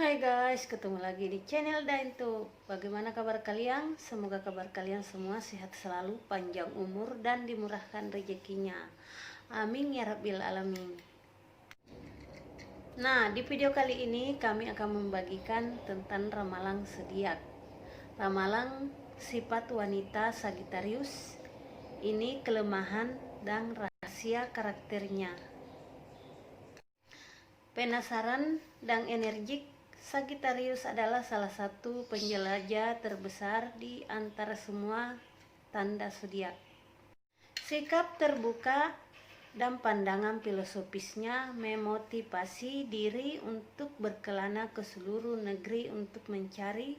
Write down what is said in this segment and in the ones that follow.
Hai guys, ketemu lagi di channel Daintu. Bagaimana kabar kalian? Semoga kabar kalian semua sehat selalu, panjang umur, dan dimurahkan rezekinya. Amin ya rabbil alamin. Nah, di video kali ini kami akan membagikan tentang ramalan zodiak. Ramalan sifat wanita Sagittarius. Ini kelemahan dan rahasia karakternya. Penasaran dan energik, Sagittarius adalah salah satu penjelajah terbesar di antara semua tanda zodiak. Sikap terbuka dan pandangan filosofisnya memotivasi diri untuk berkelana ke seluruh negeri untuk mencari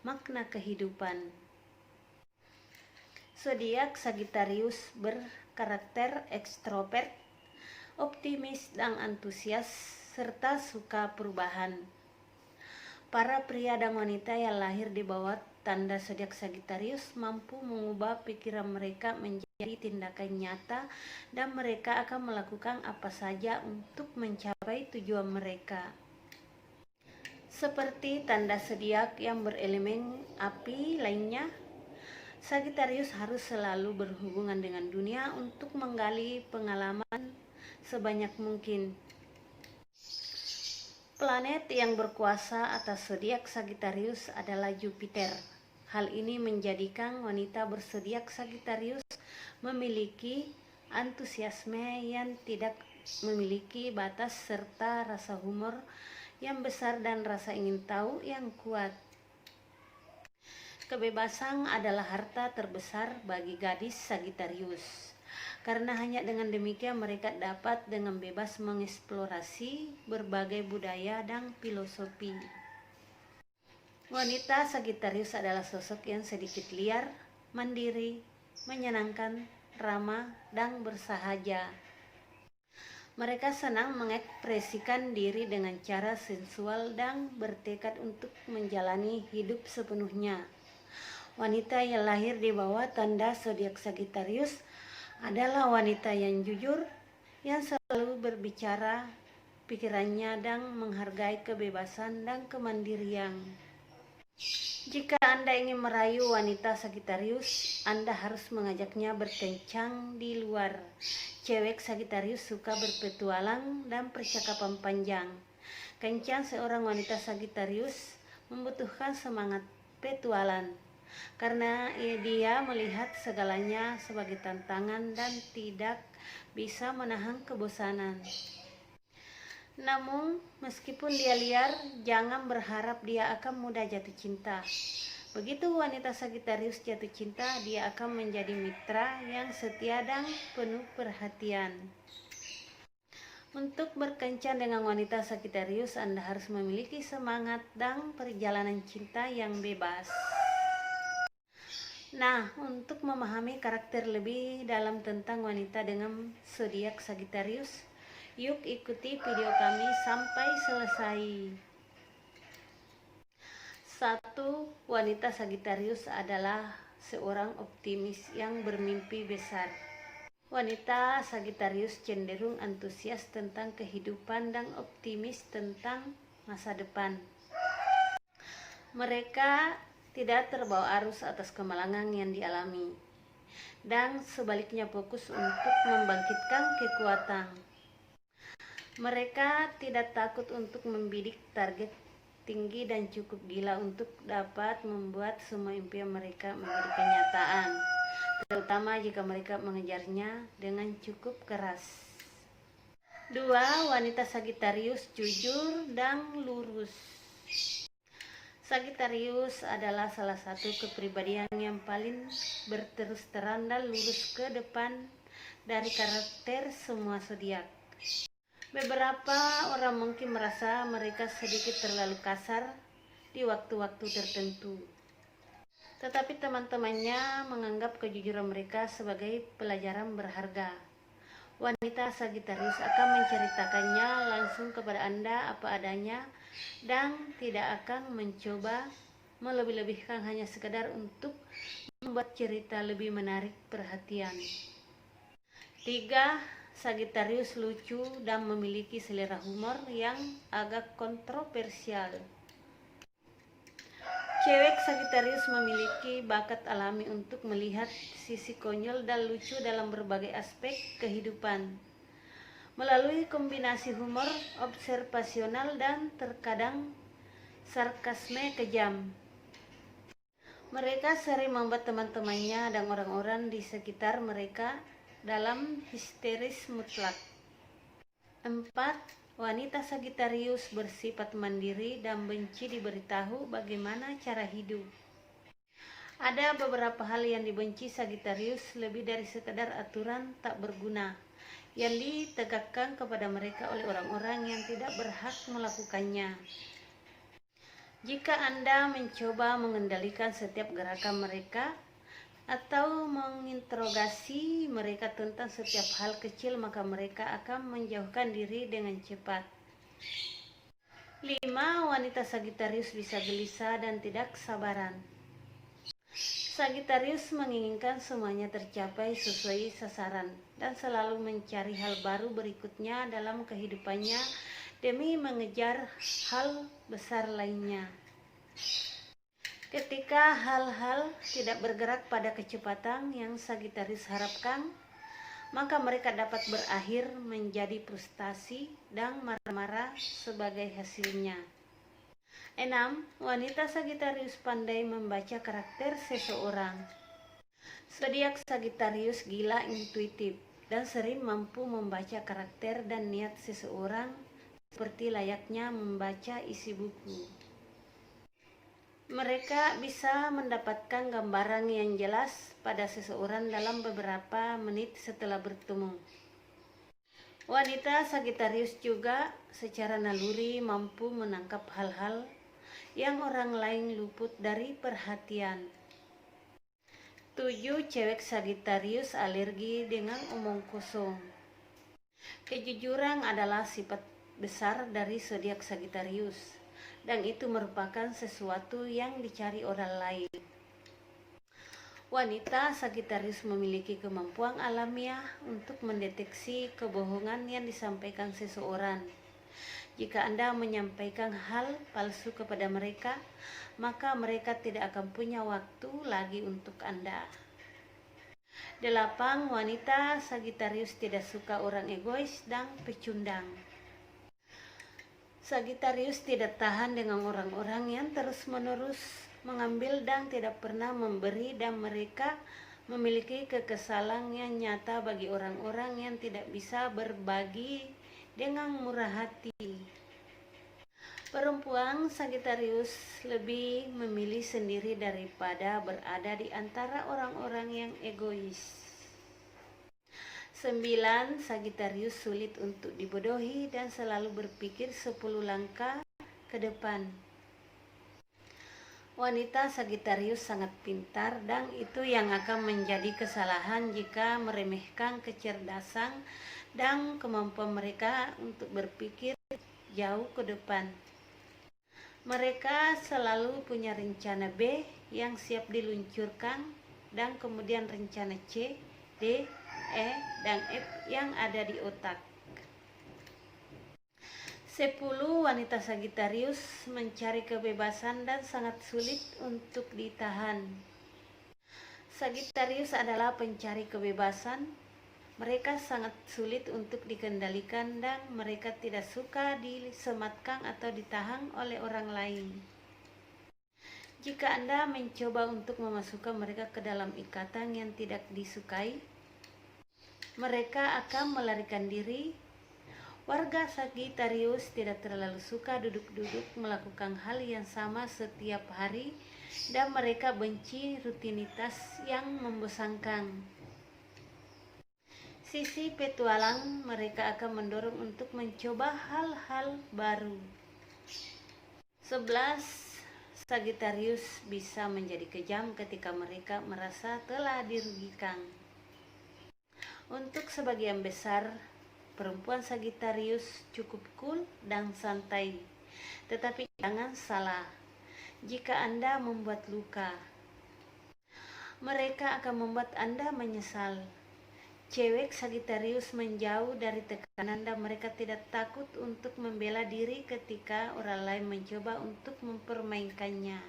makna kehidupan. Zodiak Sagittarius berkarakter ekstrovert, optimis dan antusias, serta suka perubahan. Para pria dan wanita yang lahir di bawah tanda zodiak Sagittarius mampu mengubah pikiran mereka menjadi tindakan nyata, dan mereka akan melakukan apa saja untuk mencapai tujuan mereka. Seperti tanda zodiak yang berelemen api lainnya, Sagittarius harus selalu berhubungan dengan dunia untuk menggali pengalaman sebanyak mungkin. Planet yang berkuasa atas zodiak Sagittarius adalah Jupiter. Hal ini menjadikan wanita berzodiak Sagittarius memiliki antusiasme yang tidak memiliki batas, serta rasa humor yang besar dan rasa ingin tahu yang kuat. Kebebasan adalah harta terbesar bagi gadis Sagittarius, karena hanya dengan demikian mereka dapat dengan bebas mengeksplorasi berbagai budaya dan filosofi. Wanita Sagittarius adalah sosok yang sedikit liar, mandiri, menyenangkan, ramah, dan bersahaja. Mereka senang mengekspresikan diri dengan cara sensual dan bertekad untuk menjalani hidup sepenuhnya. Wanita yang lahir di bawah tanda zodiak Sagittarius adalah wanita yang jujur, yang selalu berbicara pikirannya dan menghargai kebebasan dan kemandirian. Jika Anda ingin merayu wanita Sagittarius, Anda harus mengajaknya berkencang di luar. Cewek Sagittarius suka berpetualang dan percakapan panjang. Kencang seorang wanita Sagittarius membutuhkan semangat petualang, karena dia melihat segalanya sebagai tantangan dan tidak bisa menahan kebosanan. Namun, meskipun dia liar, jangan berharap dia akan mudah jatuh cinta. Begitu wanita Sagittarius jatuh cinta, dia akan menjadi mitra yang setia dan penuh perhatian. Untuk berkencan dengan wanita Sagittarius, Anda harus memiliki semangat dan perjalanan cinta yang bebas. Nah, untuk memahami karakter lebih dalam tentang wanita dengan zodiak Sagittarius, yuk ikuti video kami sampai selesai. 1. Wanita Sagittarius adalah seorang optimis yang bermimpi besar. Wanita Sagittarius cenderung antusias tentang kehidupan dan optimis tentang masa depan. Mereka tidak terbawa arus atas kemalangan yang dialami, dan sebaliknya fokus untuk membangkitkan kekuatan. Mereka tidak takut untuk membidik target tinggi dan cukup gila untuk dapat membuat semua impian mereka menjadi kenyataan, terutama jika mereka mengejarnya dengan cukup keras. 2. Wanita Sagittarius jujur dan lurus. Sagittarius adalah salah satu kepribadian yang paling berterus terang dan lurus ke depan dari karakter semua zodiak. Beberapa orang mungkin merasa mereka sedikit terlalu kasar di waktu-waktu tertentu, tetapi teman-temannya menganggap kejujuran mereka sebagai pelajaran berharga. Wanita Sagittarius akan menceritakannya langsung kepada Anda apa adanya dan tidak akan mencoba melebih-lebihkan hanya sekedar untuk membuat cerita lebih menarik perhatian. 3. Sagittarius lucu dan memiliki selera humor yang agak kontroversial. Cewek Sagittarius memiliki bakat alami untuk melihat sisi konyol dan lucu dalam berbagai aspek kehidupan. Melalui kombinasi humor, observasional, dan terkadang sarkasme kejam, mereka sering membuat teman-temannya dan orang-orang di sekitar mereka dalam histeris mutlak. 4. Wanita Sagittarius bersifat mandiri dan benci diberitahu bagaimana cara hidup. Ada beberapa hal yang dibenci Sagittarius lebih dari sekadar aturan tak berguna yang ditegakkan kepada mereka oleh orang-orang yang tidak berhak melakukannya. Jika Anda mencoba mengendalikan setiap gerakan mereka atau menginterogasi mereka tentang setiap hal kecil, maka mereka akan menjauhkan diri dengan cepat. 5. Wanita Sagittarius bisa gelisah dan tidak sabaran. Sagittarius menginginkan semuanya tercapai sesuai sasaran dan selalu mencari hal baru berikutnya dalam kehidupannya demi mengejar hal besar lainnya. Ketika hal-hal tidak bergerak pada kecepatan yang Sagittarius harapkan, maka mereka dapat berakhir menjadi frustasi dan marah-marah sebagai hasilnya. 6. Wanita Sagittarius pandai membaca karakter seseorang. Zodiak Sagittarius gila intuitif dan sering mampu membaca karakter dan niat seseorang seperti layaknya membaca isi buku. Mereka bisa mendapatkan gambaran yang jelas pada seseorang dalam beberapa menit setelah bertemu. Wanita Sagittarius juga secara naluri mampu menangkap hal-hal yang orang lain luput dari perhatian. 7. Cewek Sagittarius alergi dengan omong kosong. Kejujuran adalah sifat besar dari zodiak Sagittarius, dan itu merupakan sesuatu yang dicari orang lain. Wanita Sagittarius memiliki kemampuan alamiah untuk mendeteksi kebohongan yang disampaikan seseorang. Jika Anda menyampaikan hal palsu kepada mereka, maka mereka tidak akan punya waktu lagi untuk Anda. 8. Wanita Sagittarius tidak suka orang egois dan pecundang. Sagittarius tidak tahan dengan orang-orang yang terus-menerus mengambil dan tidak pernah memberi, dan mereka memiliki kekesalan yang nyata bagi orang-orang yang tidak bisa berbagi dengan murah hati. Perempuan Sagittarius lebih memilih sendiri daripada berada di antara orang-orang yang egois. 9. Sagittarius sulit untuk dibodohi dan selalu berpikir 10 langkah ke depan. Wanita Sagittarius sangat pintar, dan itu yang akan menjadi kesalahan jika meremehkan kecerdasan dan kemampuan mereka untuk berpikir jauh ke depan. Mereka selalu punya rencana B yang siap diluncurkan, dan kemudian rencana C, D, E, dan F yang ada di otak. 10. Wanita Sagittarius mencari kebebasan dan sangat sulit untuk ditahan. Sagittarius adalah pencari kebebasan. Mereka sangat sulit untuk dikendalikan dan mereka tidak suka disematkan atau ditahan oleh orang lain. Jika Anda mencoba untuk memasukkan mereka ke dalam ikatan yang tidak disukai, mereka akan melarikan diri. Warga Sagittarius tidak terlalu suka duduk-duduk melakukan hal yang sama setiap hari, dan mereka benci rutinitas yang membosankan. Sisi petualang mereka akan mendorong untuk mencoba hal-hal baru. 11. Sagittarius bisa menjadi kejam ketika mereka merasa telah dirugikan. Untuk sebagian besar perempuan Sagittarius cukup cool dan santai, tetapi jangan salah, jika Anda membuat luka, mereka akan membuat Anda menyesal. Cewek Sagittarius menjauh dari tekanan dan mereka tidak takut untuk membela diri ketika orang lain mencoba untuk mempermainkannya.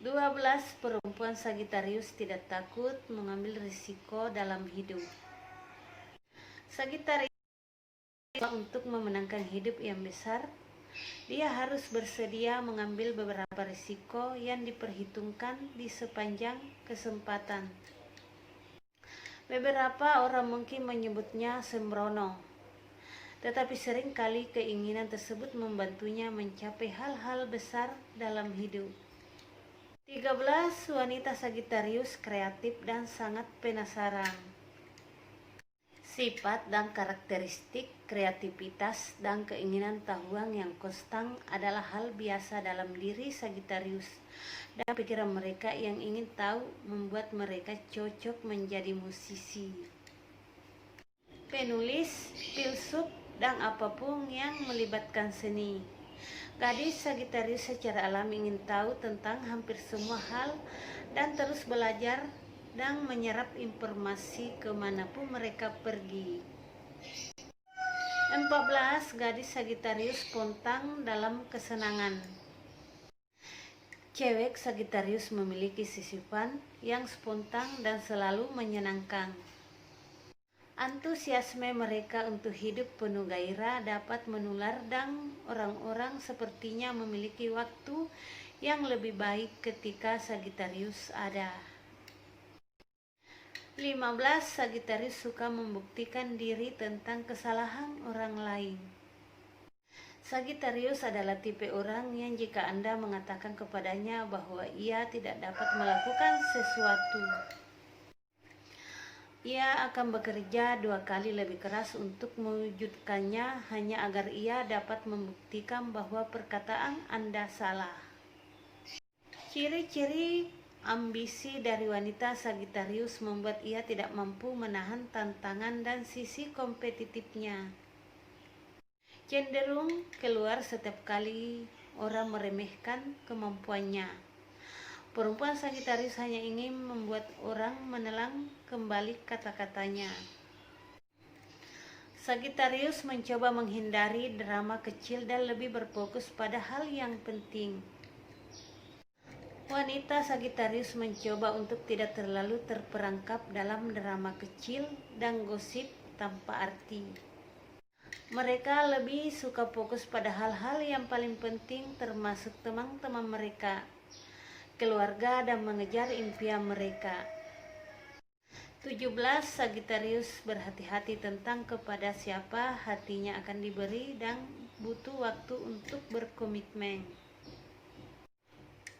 12. Perempuan Sagitarius tidak takut mengambil risiko dalam hidup. Sagitarius untuk memenangkan hidup yang besar, dia harus bersedia mengambil beberapa risiko yang diperhitungkan di sepanjang kesempatan. Beberapa orang mungkin menyebutnya sembrono, tetapi seringkali keinginan tersebut membantunya mencapai hal-hal besar dalam hidup. 13. Wanita Sagitarius kreatif dan sangat penasaran. Sifat dan karakteristik kreativitas dan keinginan tahuan yang konstan adalah hal biasa dalam diri Sagitarius, dan pikiran mereka yang ingin tahu membuat mereka cocok menjadi musisi, penulis, filsuf, dan apapun yang melibatkan seni. Gadis Sagitarius secara alami ingin tahu tentang hampir semua hal dan terus belajar dan menyerap informasi kemanapun mereka pergi. 14. Gadis Sagitarius spontan dalam kesenangan. Cewek Sagitarius memiliki sifat yang spontan dan selalu menyenangkan. Antusiasme mereka untuk hidup penuh gairah dapat menular dan orang-orang sepertinya memiliki waktu yang lebih baik ketika Sagitarius ada. 15. Sagitarius suka membuktikan diri tentang kesalahan orang lain. Sagitarius adalah tipe orang yang jika Anda mengatakan kepadanya bahwa ia tidak dapat melakukan sesuatu, ia akan bekerja 2 kali lebih keras untuk mewujudkannya hanya agar ia dapat membuktikan bahwa perkataan Anda salah. Ciri-ciri ambisi dari wanita Sagitarius membuat ia tidak mampu menahan tantangan dan sisi kompetitifnya. Cenderung keluar setiap kali orang meremehkan kemampuannya. Perempuan Sagitarius hanya ingin membuat orang menelan kembali kata-katanya. Sagitarius mencoba menghindari drama kecil dan lebih berfokus pada hal yang penting. Wanita Sagitarius mencoba untuk tidak terlalu terperangkap dalam drama kecil dan gosip tanpa arti. Mereka lebih suka fokus pada hal-hal yang paling penting, termasuk teman-teman mereka, keluarga, dan mengejar impian mereka. 17. Sagitarius berhati-hati tentang kepada siapa hatinya akan diberi dan butuh waktu untuk berkomitmen.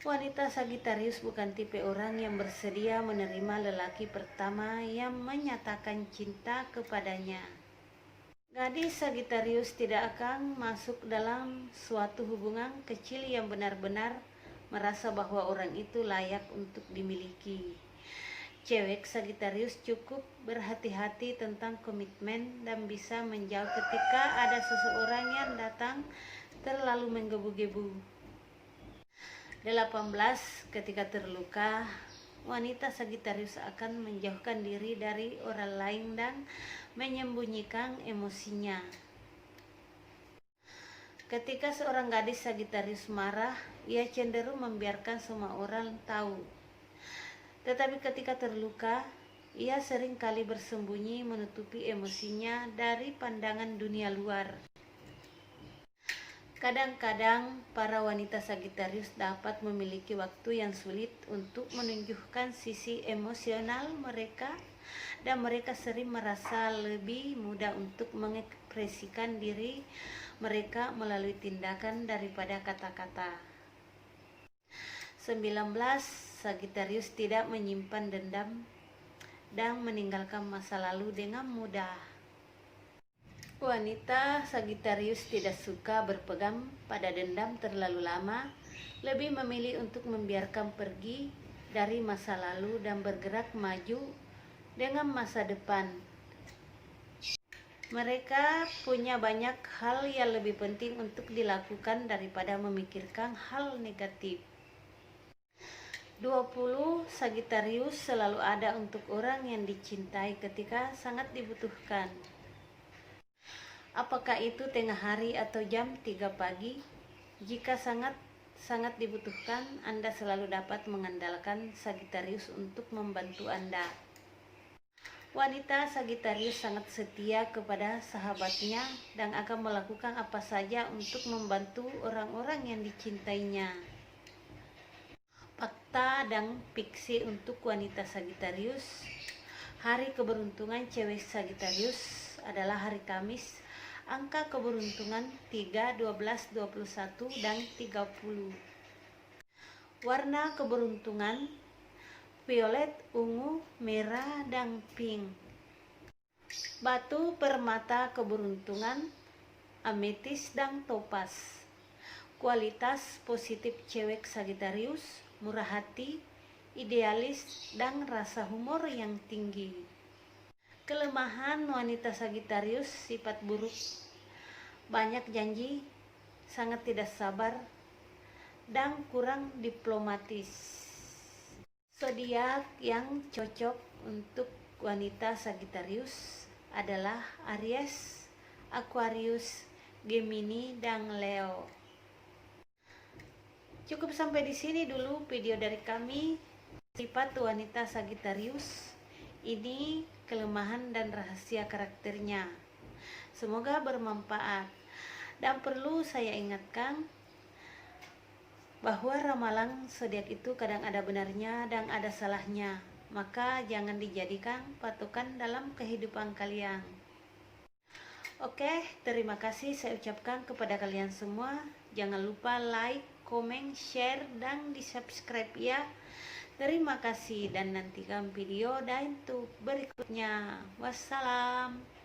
Wanita Sagitarius bukan tipe orang yang bersedia menerima lelaki pertama yang menyatakan cinta kepadanya. Gadis Sagitarius tidak akan masuk dalam suatu hubungan kecil yang benar-benar merasa bahwa orang itu layak untuk dimiliki. Cewek Sagitarius cukup berhati-hati tentang komitmen dan bisa menjauh ketika ada seseorang yang datang terlalu menggebu-gebu. 18. Ketika terluka, wanita Sagitarius akan menjauhkan diri dari orang lain dan menyembunyikan emosinya. Ketika seorang gadis Sagitarius marah, ia cenderung membiarkan semua orang tahu. Tetapi ketika terluka, ia sering kali bersembunyi menutupi emosinya dari pandangan dunia luar. Kadang-kadang para wanita Sagitarius dapat memiliki waktu yang sulit untuk menunjukkan sisi emosional mereka, dan mereka sering merasa lebih mudah untuk mengekspresikan diri mereka melalui tindakan daripada kata-kata. 19. Sagitarius tidak menyimpan dendam dan meninggalkan masa lalu dengan mudah. Wanita Sagitarius tidak suka berpegang pada dendam terlalu lama, lebih memilih untuk membiarkan pergi dari masa lalu dan bergerak maju dengan masa depan. Mereka punya banyak hal yang lebih penting untuk dilakukan daripada memikirkan hal negatif. 20. Sagitarius selalu ada untuk orang yang dicintai ketika sangat dibutuhkan. Apakah itu tengah hari atau jam 3 pagi? Jika sangat sangat dibutuhkan Anda selalu dapat mengandalkan Sagittarius untuk membantu Anda. Wanita Sagittarius sangat setia kepada sahabatnya dan akan melakukan apa saja untuk membantu orang-orang yang dicintainya. Fakta dan fiksi untuk wanita Sagittarius. Hari keberuntungan cewek Sagittarius adalah hari Kamis. Angka keberuntungan 3, 12, 21, dan 30. Warna keberuntungan violet, ungu, merah, dan pink. Batu permata keberuntungan ametis dan topas. Kualitas positif cewek Sagittarius, murah hati, idealis, dan rasa humor yang tinggi. Kelemahan wanita Sagittarius, sifat buruk, banyak janji, sangat tidak sabar, dan kurang diplomatis. Zodiak yang cocok untuk wanita Sagittarius adalah Aries, Aquarius, Gemini, dan Leo. Cukup sampai di sini dulu video dari kami. Sifat wanita Sagittarius, ini kelemahan dan rahasia karakternya. Semoga bermanfaat. Dan perlu saya ingatkan bahwa ramalan zodiak itu kadang ada benarnya dan ada salahnya, maka jangan dijadikan patokan dalam kehidupan kalian. Oke, terima kasih saya ucapkan kepada kalian semua. Jangan lupa like, komen, share, dan di subscribe ya. Terima kasih dan nantikan video dan YouTube berikutnya. Wassalam.